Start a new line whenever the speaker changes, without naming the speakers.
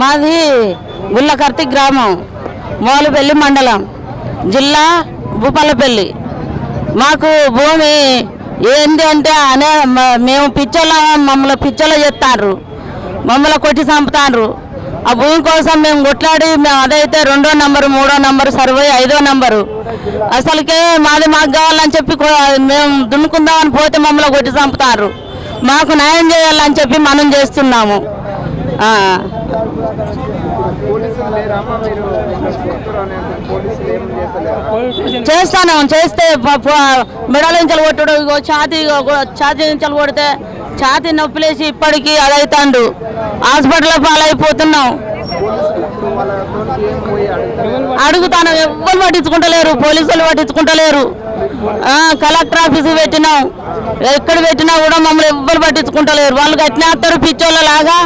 మాది గుల్లకర్తి గ్రామం, మోలుపల్లి మండలం, జిల్లా భూపాలపల్లి. మాకు భూమి ఏంటి అంటే మేము మమ్మల్ని పిచ్చోళ్ళ చేస్తారు, మమ్మల్ని కొట్టి చంపుతారు. ఆ భూమి కోసం మేము కొట్లాడి అదైతే 2వ నంబరు, 3వ నంబరు, సర్వే 5వ నంబరు. అసలుకే మాకు కావాలని చెప్పి మేము దున్నుకుందామని పోతే మమ్మల్ని కొట్టి చంపుతారు. మాకు న్యాయం చేయాలని చెప్పి మనం చేస్తున్నాము. చేస్తాను. చేస్తే మెడల నుంచి కొట్టడు, ఛాతీ నుంచి కొడితే ఛాతీ నొప్పిలేసి ఇప్పటికీ అదైతాండు. హాస్పిటల్లో పాలైపోతున్నాం. అడుగుతాను, ఎవ్వరు పట్టించుకుంటలేరు, పోలీసులు పట్టించుకుంటలేరు. కలెక్టర్ ఆఫీసు పెట్టినాం, ఎక్కడ పెట్టినా కూడా మమ్మల్ని ఎవ్వరు పట్టించుకుంటలేరు. వాళ్ళు కట్టినేస్తారు పిచ్చోళ్ళ లాగా.